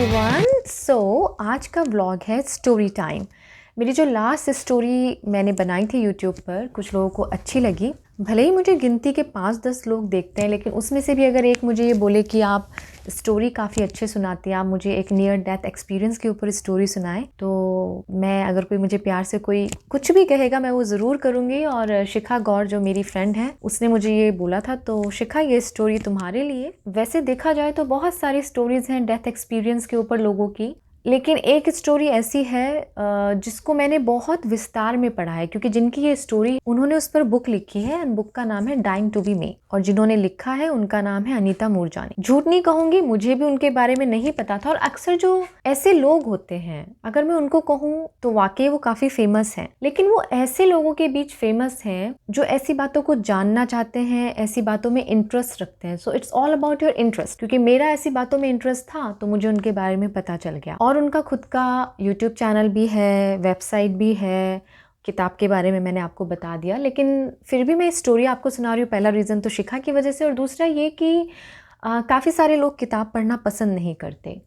Everyone. आज का vlog है स्टोरी टाइम। मेरी जो लास्ट स्टोरी मैंने बनाई थी यूट्यूब पर, कुछ लोगों को अच्छी लगी। भले ही मुझे गिनती के 5-10 लोग देखते हैं, लेकिन उसमें से भी अगर एक मुझे ये बोले कि आप स्टोरी काफ़ी अच्छे सुनाते हैं, आप मुझे एक नियर डेथ एक्सपीरियंस के ऊपर स्टोरी सुनाएं, तो मैं, अगर कोई मुझे प्यार से कोई कुछ भी कहेगा मैं वो ज़रूर करूँगी। और शिखा गौर जो मेरी फ्रेंड है, उसने मुझे ये बोला था, तो शिखा ये स्टोरी तुम्हारे लिए। वैसे देखा जाए तो बहुत सारी स्टोरीज़ हैं डेथ एक्सपीरियंस के ऊपर लोगों की, लेकिन एक स्टोरी ऐसी है जिसको मैंने बहुत विस्तार में पढ़ा है, क्योंकि जिनकी ये स्टोरी, उन्होंने उस पर बुक लिखी है। बुक का नाम है डाइंग टू बी मी, और जिन्होंने लिखा है उनका नाम है अनीता मूरजानी। झूठ नहीं कहूंगी, मुझे भी उनके बारे में नहीं पता था। और अक्सर जो ऐसे लोग होते हैं, अगर मैं उनको कहूँ तो वाकई वो काफी फेमस हैं, लेकिन वो ऐसे लोगों के बीच फेमस हैं जो ऐसी बातों को जानना चाहते हैं, ऐसी बातों में इंटरेस्ट रखते हैं। So it's all about your interest. क्योंकि मेरा ऐसी बातों में इंटरेस्ट था, तो मुझे उनके बारे में पता चल गया। और उनका खुद का यूट्यूब चैनल भी है, वेबसाइट भी है, किताब के बारे में मैंने आपको बता दिया। लेकिन फिर भी मैं इस स्टोरी आपको सुना रही हूँ। पहला रीज़न तो शिखा की वजह से, और दूसरा ये कि काफ़ी सारे लोग किताब पढ़ना पसंद नहीं करते।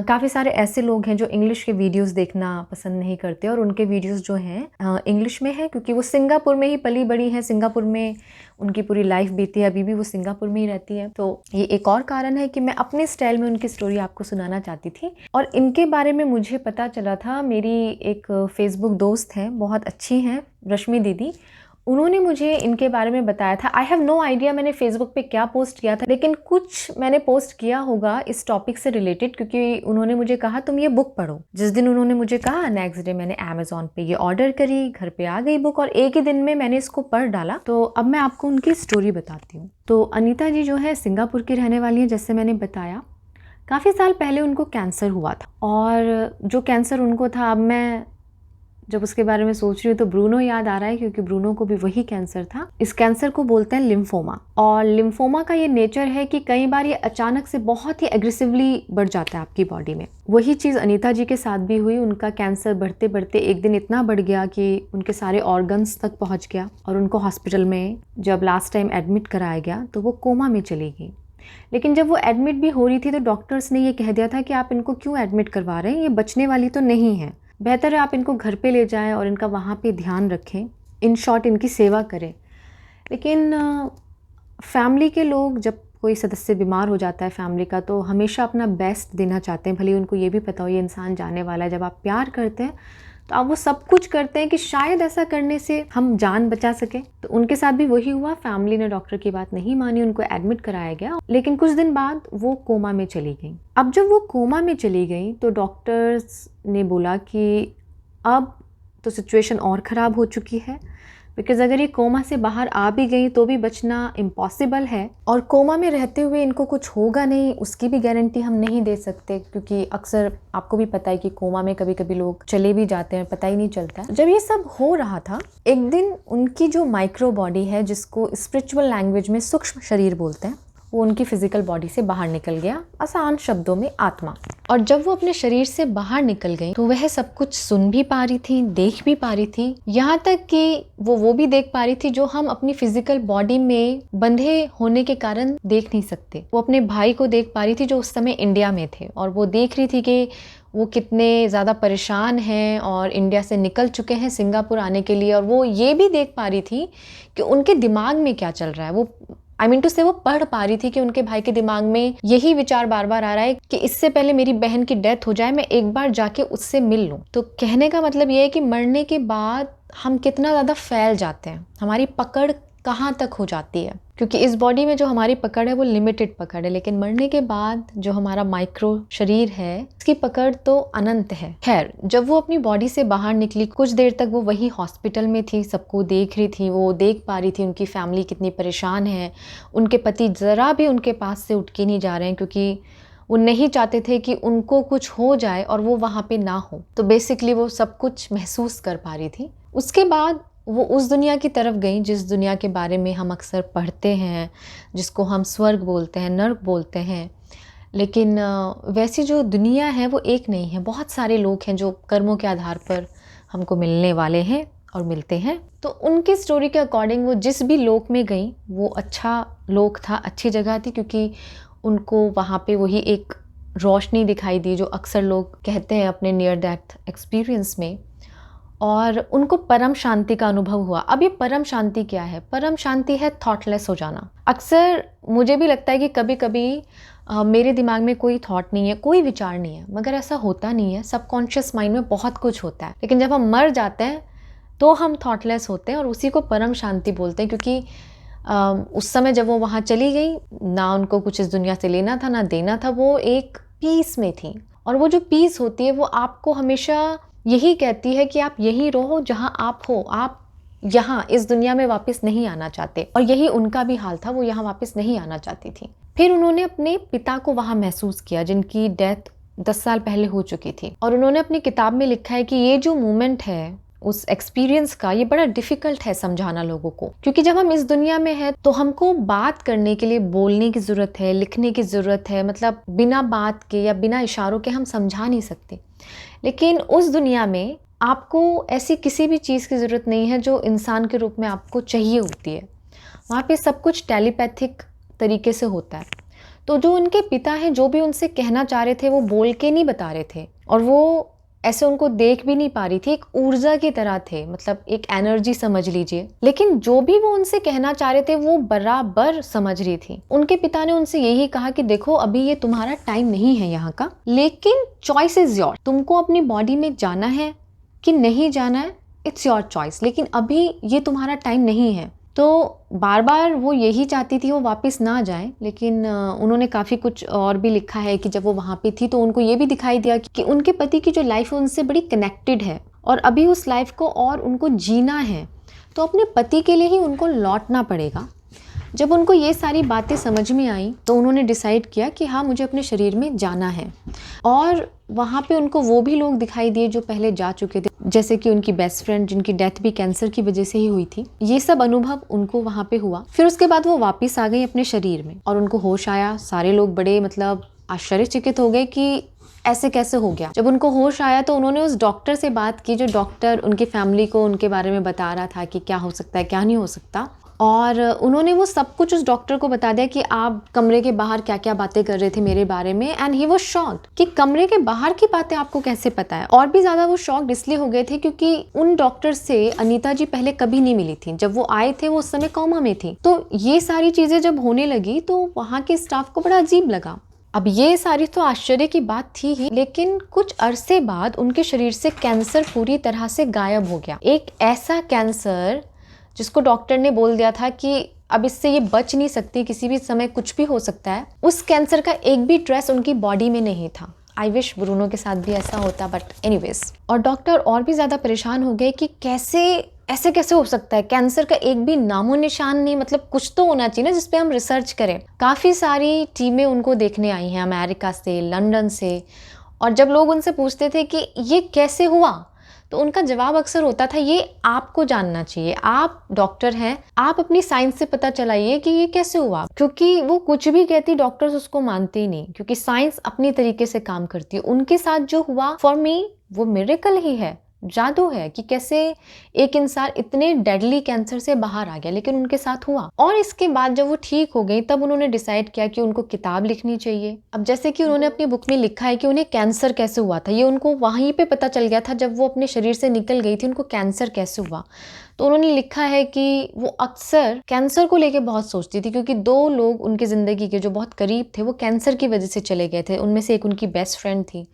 काफ़ी सारे ऐसे लोग हैं जो इंग्लिश के वीडियोस देखना पसंद नहीं करते, और उनके वीडियोस जो हैं इंग्लिश में है, क्योंकि वो सिंगापुर में ही पली बड़ी हैं, सिंगापुर में उनकी पूरी लाइफ बीती है, अभी भी वो सिंगापुर में ही रहती है। तो ये एक और कारण है कि मैं अपने स्टाइल में उनकी स्टोरी आपको सुनाना चाहती थी। और इनके बारे में मुझे पता चला था, मेरी एक फेसबुक दोस्त हैं, बहुत अच्छी हैं, रश्मि दीदी, उन्होंने मुझे इनके बारे में बताया था। आई हैव नो आइडिया मैंने फेसबुक पे क्या पोस्ट किया था, लेकिन कुछ मैंने पोस्ट किया होगा इस टॉपिक से रिलेटेड, क्योंकि उन्होंने मुझे कहा तुम ये बुक पढ़ो। जिस दिन उन्होंने मुझे कहा, नेक्स्ट डे मैंने अमेजोन पे ये ऑर्डर करी, घर पे आ गई बुक, और एक ही दिन में मैंने इसको पढ़ डाला। तो अब मैं आपको उनकी स्टोरी बताती हूँ। तो अनीता जी जो है सिंगापुर की रहने वाली है, जैसे मैंने बताया। काफ़ी साल पहले उनको कैंसर हुआ था, और जो कैंसर उनको था, अब मैं जब उसके बारे में सोच रही हूँ तो ब्रूनो याद आ रहा है, क्योंकि ब्रूनो को भी वही कैंसर था। इस कैंसर को बोलते हैं लिम्फोमा। और लिम्फोमा का ये नेचर है कि कई बार ये अचानक से बहुत ही एग्रेसिवली बढ़ जाता है आपकी बॉडी में। वही चीज़ अनीता जी के साथ भी हुई। उनका कैंसर बढ़ते बढ़ते एक दिन इतना बढ़ गया कि उनके सारे ऑर्गन्स तक पहुँच गया, और उनको हॉस्पिटल में जब लास्ट टाइम एडमिट कराया गया तो वो कोमा में चली गई। लेकिन जब वो एडमिट भी हो रही थी तो डॉक्टर्स ने ये कह दिया था कि आप इनको क्यों एडमिट करवा रहे हैं, ये बचने वाली तो नहीं है, बेहतर है आप इनको घर पे ले जाएं और इनका वहाँ पे ध्यान रखें, इन शॉर्ट इनकी सेवा करें। लेकिन फैमिली के लोग, जब कोई सदस्य बीमार हो जाता है फैमिली का, तो हमेशा अपना बेस्ट देना चाहते हैं, भले उनको ये भी पता हो ये इंसान जाने वाला है। जब आप प्यार करते हैं तो आप वो सब कुछ करते हैं कि शायद ऐसा करने से हम जान बचा सकें। तो उनके साथ भी वही हुआ। फैमिली ने डॉक्टर की बात नहीं मानी, उनको एडमिट कराया गया, लेकिन कुछ दिन बाद वो कोमा में चली गई। अब जब वो कोमा में चली गई तो डॉक्टर्स ने बोला कि अब तो सिचुएशन और ख़राब हो चुकी है, बिकॉज़ अगर ये कोमा से बाहर आ भी गई तो भी बचना इम्पॉसिबल है, और कोमा में रहते हुए इनको कुछ होगा नहीं उसकी भी गारंटी हम नहीं दे सकते, क्योंकि अक्सर आपको भी पता है कि कोमा में कभी कभी लोग चले भी जाते हैं, पता ही नहीं चलता। जब ये सब हो रहा था, एक दिन उनकी जो माइक्रो बॉडी है, जिसको स्पिरिचुअल लैंग्वेज में सूक्ष्म शरीर बोलते हैं, वो उनकी फिजिकल बॉडी से बाहर निकल गया, आसान शब्दों में आत्मा। और जब वो अपने शरीर से बाहर निकल गई तो वह सब कुछ सुन भी पा रही थी, देख भी पा रही थी, यहाँ तक कि वो भी देख पा रही थी जो हम अपनी फिजिकल बॉडी में बंधे होने के कारण देख नहीं सकते। वो अपने भाई को देख पा रही थी जो उस समय इंडिया में थे, और वो देख रही थी कि वो कितने ज़्यादा परेशान हैं और इंडिया से निकल चुके हैं सिंगापुर आने के लिए। और वो ये भी देख पा रही थी कि उनके दिमाग में क्या चल रहा है। वो वो पढ़ पा रही थी कि उनके भाई के दिमाग में यही विचार बार बार आ रहा है कि इससे पहले मेरी बहन की डेथ हो जाए, मैं एक बार जाके उससे मिल लूं। तो कहने का मतलब ये है कि मरने के बाद हम कितना ज़्यादा फैल जाते हैं, हमारी पकड़ कहाँ तक हो जाती है, क्योंकि इस बॉडी में जो हमारी पकड़ है वो लिमिटेड पकड़ है, लेकिन मरने के बाद जो हमारा माइक्रो शरीर है उसकी पकड़ तो अनंत है। खैर, जब वो अपनी बॉडी से बाहर निकली, कुछ देर तक वो वही हॉस्पिटल में थी, सबको देख रही थी, वो देख पा रही थी उनकी फैमिली कितनी परेशान है, उनके पति ज़रा भी उनके पास से उठ के नहीं जा रहे हैं, क्योंकि वो नहीं चाहते थे कि उनको कुछ हो जाए और वो वहाँ पे ना हो। तो बेसिकली वो सब कुछ महसूस कर पा रही थी। उसके बाद वो उस दुनिया की तरफ गई जिस दुनिया के बारे में हम अक्सर पढ़ते हैं, जिसको हम स्वर्ग बोलते हैं, नर्क बोलते हैं। लेकिन वैसी जो दुनिया है वो एक नहीं है, बहुत सारे लोग हैं जो कर्मों के आधार पर हमको मिलने वाले हैं और मिलते हैं। तो उनकी स्टोरी के अकॉर्डिंग वो जिस भी लोक में गई वो अच्छा लोक था, अच्छी जगह थी, क्योंकि उनको वहाँ पे वही एक रोशनी दिखाई दी जो अक्सर लोग कहते हैं अपने नियर डेथ एक्सपीरियंस में, और उनको परम शांति का अनुभव हुआ। अब ये परम शांति क्या है? परम शांति है थॉटलेस हो जाना। अक्सर मुझे भी लगता है कि कभी कभी मेरे दिमाग में कोई थॉट नहीं है, कोई विचार नहीं है, मगर ऐसा होता नहीं है। सबकॉन्शियस माइंड में बहुत कुछ होता है, लेकिन जब हम मर जाते हैं तो हम थॉटलेस होते हैं और उसी को परम शांति बोलते हैं। क्योंकि उस समय जब वो वहाँ चली गई, ना उनको कुछ इस दुनिया से लेना था ना देना था, वो एक पीस में थी। और वो जो पीस होती है वो आपको हमेशा यही कहती है कि आप यहीं रहो जहाँ आप हो, आप यहाँ इस दुनिया में वापस नहीं आना चाहते। और यही उनका भी हाल था, वो यहाँ वापस नहीं आना चाहती थी। फिर उन्होंने अपने पिता को वहाँ महसूस किया जिनकी डेथ 10 साल पहले हो चुकी थी। और उन्होंने अपनी किताब में लिखा है कि ये जो मोमेंट है उस एक्सपीरियंस का, ये बड़ा डिफ़िकल्ट है समझाना लोगों को। क्योंकि जब हम इस दुनिया में हैं तो हमको बात करने के लिए बोलने की ज़रूरत है, लिखने की ज़रूरत है। मतलब बिना बात के या बिना इशारों के हम समझा नहीं सकते। लेकिन उस दुनिया में आपको ऐसी किसी भी चीज़ की ज़रूरत नहीं है जो इंसान के रूप में आपको चाहिए होती है। वहाँ पे सब कुछ टेलीपैथिक तरीके से होता है। तो जो उनके पिता हैं, जो भी उनसे कहना चाह रहे थे वो बोल के नहीं बता रहे थे, और वो ऐसे उनको देख भी नहीं पा रही थी। एक ऊर्जा की तरह थे, मतलब एक एनर्जी समझ लीजिए। लेकिन जो भी वो उनसे कहना चाह रहे थे वो बराबर समझ रही थी। उनके पिता ने उनसे यही कहा कि देखो अभी ये तुम्हारा टाइम नहीं है यहाँ का, लेकिन चॉइस इज योर। तुमको अपनी बॉडी में जाना है कि नहीं जाना है, इट्स योर चॉइस, लेकिन अभी ये तुम्हारा टाइम नहीं है। तो बार बार वो यही चाहती थी वो वापस ना जाए। लेकिन उन्होंने काफ़ी कुछ और भी लिखा है कि जब वो वहाँ पे थी तो उनको ये भी दिखाई दिया कि उनके पति की जो लाइफ है उनसे बड़ी कनेक्टेड है, और अभी उस लाइफ को और उनको जीना है, तो अपने पति के लिए ही उनको लौटना पड़ेगा। जब उनको ये सारी बातें समझ में आई तो उन्होंने डिसाइड किया कि हाँ, मुझे अपने शरीर में जाना है। और वहाँ पे उनको वो भी लोग दिखाई दिए जो पहले जा चुके थे, जैसे कि उनकी बेस्ट फ्रेंड जिनकी डेथ भी कैंसर की वजह से ही हुई थी। ये सब अनुभव उनको वहाँ पे हुआ। फिर उसके बाद वो वापस आ गई अपने शरीर में और उनको होश आया। सारे लोग बड़े मतलब आश्चर्यचकित हो गए कि ऐसे कैसे हो गया। जब उनको होश आया तो उन्होंने उस डॉक्टर से बात की जो डॉक्टर उनकी फैमिली को उनके बारे में बता रहा था कि क्या हो सकता है क्या नहीं हो सकता। और उन्होंने वो सब कुछ उस डॉक्टर को बता दिया कि आप कमरे के बाहर क्या क्या बातें कर रहे थे मेरे बारे में। एंड ही वाज शॉक्ड कि कमरे के बाहर की बातें आपको कैसे पता है। और भी ज़्यादा वो शॉक्ड इसलिए हो गए थे क्योंकि उन डॉक्टर से अनीता जी पहले कभी नहीं मिली थी। जब वो आए थे वो उस समय कोमा में थी। तो ये सारी चीज़ें जब होने लगी तो वहाँ के स्टाफ को बड़ा अजीब लगा। अब ये सारी तो आश्चर्य की बात थी ही, लेकिन कुछ अरसे बाद उनके शरीर से कैंसर पूरी तरह से गायब हो गया। एक ऐसा कैंसर जिसको डॉक्टर ने बोल दिया था कि अब इससे ये बच नहीं सकती, किसी भी समय कुछ भी हो सकता है। उस कैंसर का एक भी ट्रेस उनकी बॉडी में नहीं था। आई विश ब्रूनो के साथ भी ऐसा होता, बट एनीवेज। और डॉक्टर और भी ज़्यादा परेशान हो गए कि ऐसे कैसे हो सकता है, कैंसर का एक भी नामो निशान नहीं। मतलब कुछ तो होना चाहिए ना जिसपे हम रिसर्च करें। काफ़ी सारी टीमें उनको देखने आई हैं अमेरिका से, लंदन से। और जब लोग उनसे पूछते थे कि ये कैसे हुआ, तो उनका जवाब अक्सर होता था ये आपको जानना चाहिए, आप डॉक्टर हैं, आप अपनी साइंस से पता चलाइए कि ये कैसे हुआ। क्योंकि वो कुछ भी कहती डॉक्टर्स उसको मानते ही नहीं, क्योंकि साइंस अपनी तरीके से काम करती है। उनके साथ जो हुआ फॉर मी वो मिरेकल ही है, जादू है कि कैसे एक इंसान इतने डेडली कैंसर से बाहर आ गया, लेकिन उनके साथ हुआ। और इसके बाद जब वो ठीक हो गई तब उन्होंने डिसाइड किया कि उनको किताब लिखनी चाहिए। अब जैसे कि उन्होंने अपनी बुक में लिखा है कि उन्हें कैंसर कैसे हुआ था, ये उनको वहीं पे पता चल गया था जब वो अपने शरीर से निकल गई थी, उनको कैंसर कैसे हुआ। तो उन्होंने लिखा है कि वो अक्सर कैंसर को लेके बहुत सोचती थी, क्योंकि 2 लोग उनकी ज़िंदगी के जो बहुत करीब थे वो कैंसर की वजह से चले गए थे। उनमें से एक उनकी बेस्ट फ्रेंड थी।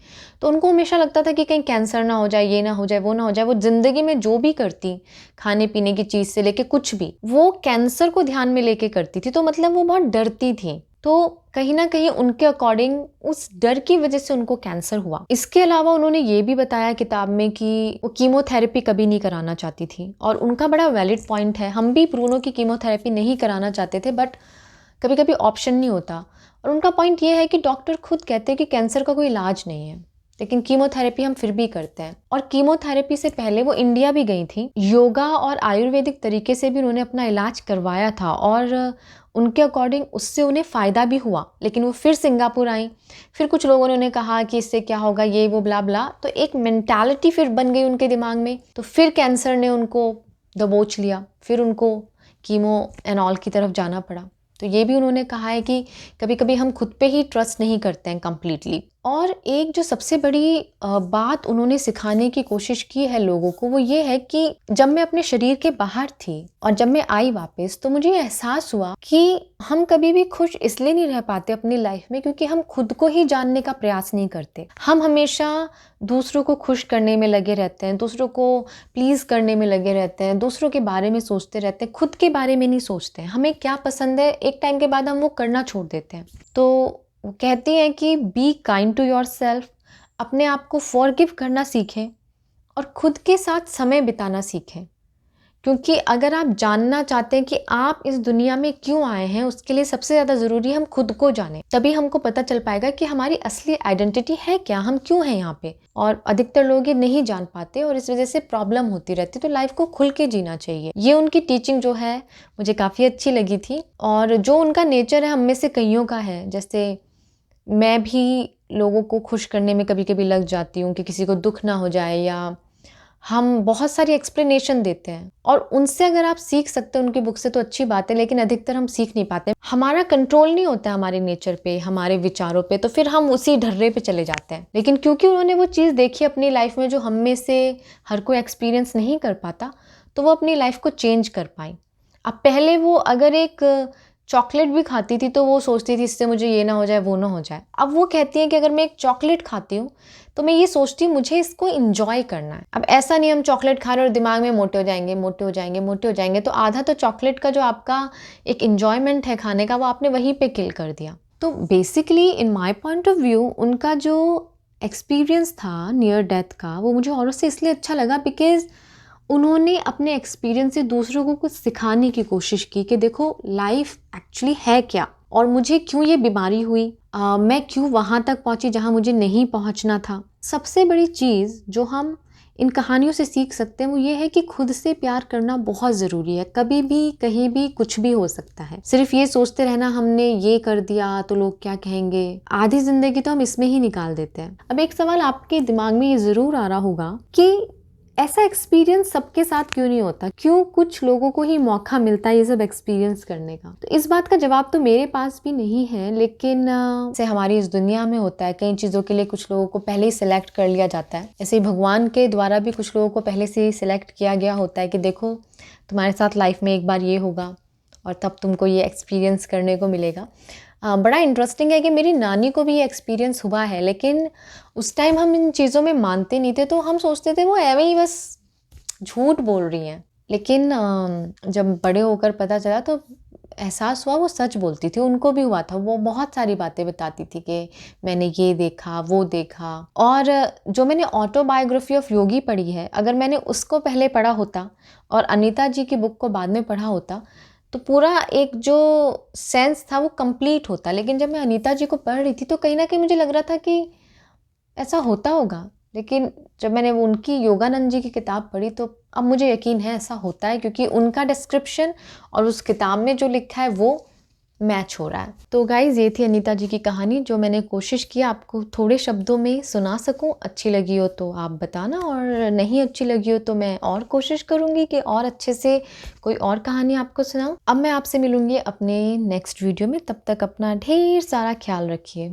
तो उनको हमेशा लगता था कि कहीं कैंसर ना हो जाए, ये ना हो जाए, वो ना हो जाए। वो ज़िंदगी में जो भी करती, खाने पीने की चीज़ से लेके कुछ भी, वो कैंसर को ध्यान में लेके करती थी। तो मतलब वो बहुत डरती थी। तो कहीं ना कहीं उनके अकॉर्डिंग उस डर की वजह से उनको कैंसर हुआ। इसके अलावा उन्होंने ये भी बताया किताब में कि वो कीमोथेरेपी कभी नहीं कराना चाहती थी। और उनका बड़ा वैलिड पॉइंट है। हम भी ब्रूनो की कीमोथेरेपी नहीं कराना चाहते थे, बट कभी कभी ऑप्शन नहीं होता। और उनका पॉइंट ये है कि डॉक्टर खुद कहते हैं कि कैंसर का कोई इलाज नहीं है, लेकिन कीमोथेरेपी हम फिर भी करते हैं। और कीमोथेरेपी से पहले वो इंडिया भी गई थी। योगा और आयुर्वेदिक तरीके से भी उन्होंने अपना इलाज करवाया था और उनके अकॉर्डिंग उससे उन्हें फ़ायदा भी हुआ। लेकिन वो फिर सिंगापुर आई। फिर कुछ लोगों ने उन्हें कहा कि इससे क्या होगा, ये वो ब्ला ब्ला। तो एक मेंटालिटी फिर बन गई उनके दिमाग में। तो फिर कैंसर ने उनको दबोच लिया। फिर उनको कीमो एंड ऑल की तरफ जाना पड़ा। तो ये भी उन्होंने कहा है कि कभी कभी हम खुद पे ही ट्रस्ट नहीं करते हैं कम्प्लीटली। और एक जो सबसे बड़ी बात उन्होंने सिखाने की कोशिश की है लोगों को, वो ये है कि जब मैं अपने शरीर के बाहर थी और जब मैं आई वापस, तो मुझे एहसास हुआ कि हम कभी भी खुश इसलिए नहीं रह पाते अपनी लाइफ में क्योंकि हम खुद को ही जानने का प्रयास नहीं करते। हम हमेशा दूसरों को खुश करने में लगे रहते हैं, दूसरों को प्लीज़ करने में लगे रहते हैं, दूसरों के बारे में सोचते रहते हैं, खुद के बारे में नहीं सोचते हैं। हमें क्या पसंद है एक टाइम के बाद हम वो करना छोड़ देते हैं। तो वो कहती हैं कि be kind to yourself, अपने आप को फॉरगिव करना सीखें और खुद के साथ समय बिताना सीखें। क्योंकि अगर आप जानना चाहते हैं कि आप इस दुनिया में क्यों आए हैं, उसके लिए सबसे ज़्यादा ज़रूरी है हम खुद को जानें। तभी हमको पता चल पाएगा कि हमारी असली आइडेंटिटी है क्या, हम क्यों हैं यहाँ पे। और अधिकतर लोग ये नहीं जान पाते और इस वजह से प्रॉब्लम होती रहती। तो लाइफ को खुल के जीना चाहिए। ये उनकी टीचिंग जो है मुझे काफ़ी अच्छी लगी थी। और जो उनका नेचर है हम में से कईयों का है, जैसे मैं भी लोगों को खुश करने में कभी कभी लग जाती हूँ कि किसी को दुख ना हो जाए, या हम बहुत सारी एक्सप्लेनेशन देते हैं और उनसे अगर आप सीख सकते हैं उनकी बुक से तो अच्छी बात है, लेकिन अधिकतर हम सीख नहीं पाते। हमारा कंट्रोल नहीं होता है हमारे नेचर पे, हमारे विचारों पे, तो फिर हम उसी ढर्रे पे चले जाते हैं। लेकिन क्योंकि उन्होंने वो चीज़ देखी अपनी लाइफ में जो हम में से हर कोई एक्सपीरियंस नहीं कर पाता, तो वो अपनी लाइफ को चेंज कर पाई। अब पहले वो अगर एक चॉकलेट भी खाती थी तो वो सोचती थी इससे मुझे ये ना हो जाए वो ना हो जाए। अब वो कहती हैं कि अगर मैं एक चॉकलेट खाती हूँ तो मैं ये सोचती हूँ मुझे इसको इंजॉय करना है। अब ऐसा नहीं हम चॉकलेट खा रहे और दिमाग में मोटे हो जाएंगे मोटे हो जाएंगे मोटे हो जाएंगे, तो आधा तो चॉकलेट का जो आपका एक इंजॉयमेंट है खाने का वो आपने वहीं पे किल कर दिया। तो basically in my point of view उनका जो एक्सपीरियंस था नियर डेथ का वो मुझे औरों से इसलिए अच्छा लगा बिकॉज उन्होंने अपने एक्सपीरियंस से दूसरों को कुछ सिखाने की कोशिश की कि देखो लाइफ एक्चुअली है क्या और मुझे क्यों ये बीमारी हुई, मैं क्यों वहाँ तक पहुँची जहाँ मुझे नहीं पहुँचना था। सबसे बड़ी चीज़ जो हम इन कहानियों से सीख सकते हैं वो ये है कि खुद से प्यार करना बहुत ज़रूरी है। कभी भी कहीं भी कुछ भी हो सकता है। सिर्फ ये सोचते रहना हमने ये कर दिया तो लोग क्या कहेंगे, आधी ज़िंदगी तो हम इसमें ही निकाल देते हैं। अब एक सवाल आपके दिमाग में ये ज़रूर आ रहा होगा कि ऐसा एक्सपीरियंस सबके साथ क्यों नहीं होता, क्यों कुछ लोगों को ही मौका मिलता है ये सब एक्सपीरियंस करने का। तो इस बात का जवाब तो मेरे पास भी नहीं है, लेकिन से हमारी इस दुनिया में होता है कई चीज़ों के लिए कुछ लोगों को पहले ही सिलेक्ट कर लिया जाता है। ऐसे ही भगवान के द्वारा भी कुछ लोगों को पहले से ही सिलेक्ट किया गया होता है कि देखो तुम्हारे साथ लाइफ में एक बार ये होगा और तब तुमको ये एक्सपीरियंस करने को मिलेगा। बड़ा इंटरेस्टिंग है कि मेरी नानी को भी ये एक्सपीरियंस हुआ है, लेकिन उस टाइम हम इन चीज़ों में मानते नहीं थे, तो हम सोचते थे वो एवं ही बस झूठ बोल रही हैं। लेकिन जब बड़े होकर पता चला तो एहसास हुआ वो सच बोलती थी, उनको भी हुआ था। वो बहुत सारी बातें बताती थी कि मैंने ये देखा वो देखा। और जो मैंने ऑटोबायोग्राफी ऑफ योगी पढ़ी है, अगर मैंने उसको पहले पढ़ा होता और अनीता जी की बुक को बाद में पढ़ा होता तो पूरा एक जो सेंस था वो कंप्लीट होता। लेकिन जब मैं अनीता जी को पढ़ रही थी तो कहीं ना कहीं मुझे लग रहा था कि ऐसा होता होगा, लेकिन जब मैंने वो उनकी योगानंद जी की किताब पढ़ी तो अब मुझे यकीन है ऐसा होता है, क्योंकि उनका डिस्क्रिप्शन और उस किताब में जो लिखा है वो मैच हो रहा है। तो गाइज ये थी अनीता जी की कहानी जो मैंने कोशिश किया आपको थोड़े शब्दों में सुना सकूं। अच्छी लगी हो तो आप बताना, और नहीं अच्छी लगी हो तो मैं और कोशिश करूंगी कि और अच्छे से कोई और कहानी आपको सुनाऊं। अब मैं आपसे मिलूंगी अपने नेक्स्ट वीडियो में, तब तक अपना ढेर सारा ख्याल रखिए।